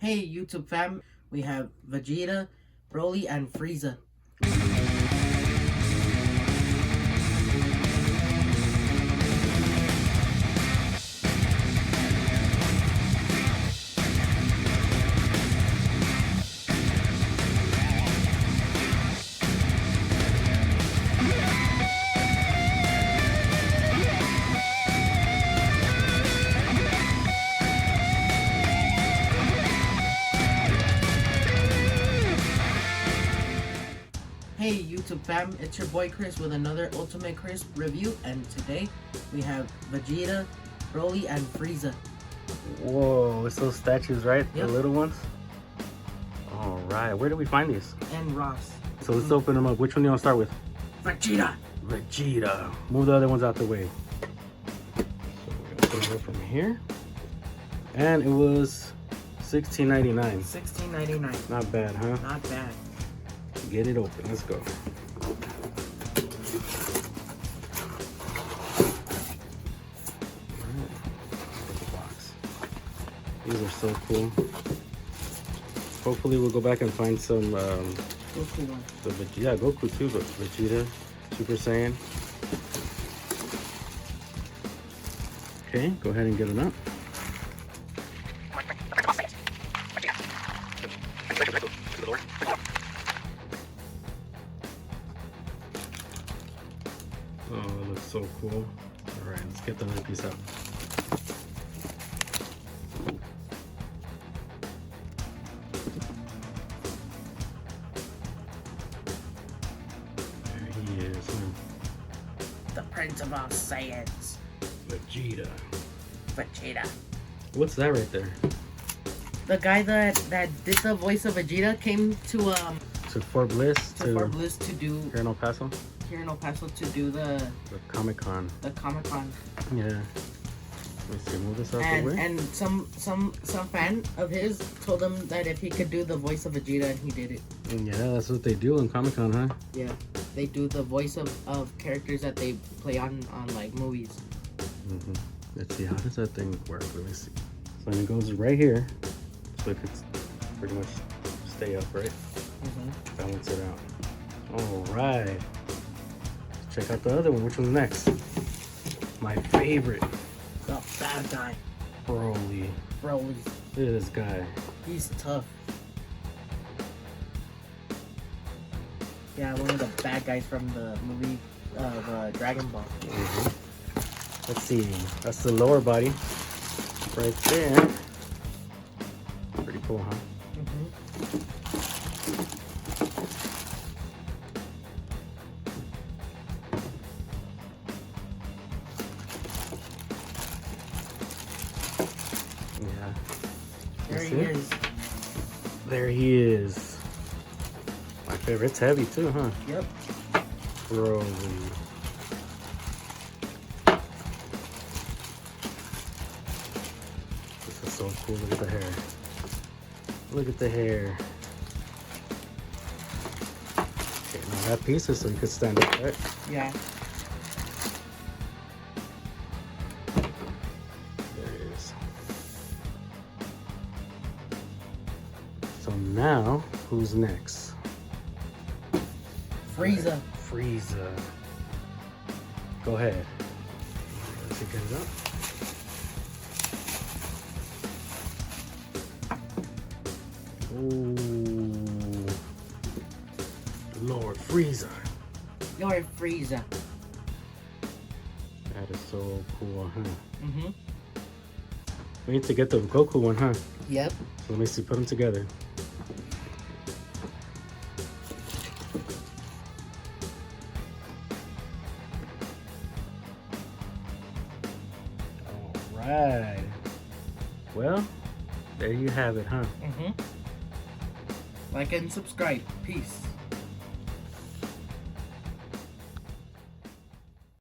Hey YouTube fam, we have Vegeta, Broly, and Frieza. Hey YouTube fam, it's your boy Chris with another Ultimate Chris review, and today we have Vegeta, Broly, and Frieza. Whoa, it's those statues, right? Yep. The little ones? Alright, where did we find these? And Ross. So let's open them up. Which one do you want to start with? Vegeta! Vegeta. Move the other ones out the way. So we're going to go from here. And it was $16.99. $16.99. Not bad, huh? Not bad. Get it open. Let's go. Box. These are so cool. Hopefully we'll go back and find some Goku one. yeah, Goku too, but Vegeta, Super Saiyan. Okay, go ahead and get them up. Oh, it looks so cool. All right, let's get the other piece out. There he is, The Prince of all Saiyans. Vegeta. Vegeta. What's that right there? The guy that did the voice of Vegeta came to To Fort Bliss? Fort Bliss to do Here in El Paso? here in El Paso to do the Comic-Con. Comic-Con. Yeah. Let me see, move this out the way. And some fan of his told him that if he could do the voice of Vegeta, and he did it. Yeah, that's what they do in Comic-Con, huh? Yeah, they do the voice of characters that they play on like movies. Mm-hmm. Let's see, how does that thing work? Let me see. So it goes right here, so it could pretty much stay upright. Mm-hmm. Balance it out. All right. Check out the other one. Which one's next? My favorite. The bad guy, Broly. Broly. Look at this guy. He's tough. Yeah, one of the bad guys from the movie Dragon Ball. Mm-hmm. Let's see. That's the lower body. Right there. Pretty cool, huh? Mm-hmm. Yeah. There he See? is. There he is. My favorite. It's heavy too, huh? Yep. Broly. This is so cool. Look at the hair. Look at the hair. Okay, now that piece is so you could stand up, right? Yeah. There it is. So now, who's next? Frieza. Frieza. Go ahead. Let's get it up. Ooh. Lord Frieza. You're Frieza. That is so cool, huh? Mm-hmm. We need to get the Goku one, huh? Yep. So let me see, put them together. Alright. Well, there you have it, huh? Mm-hmm. Like and subscribe. Peace.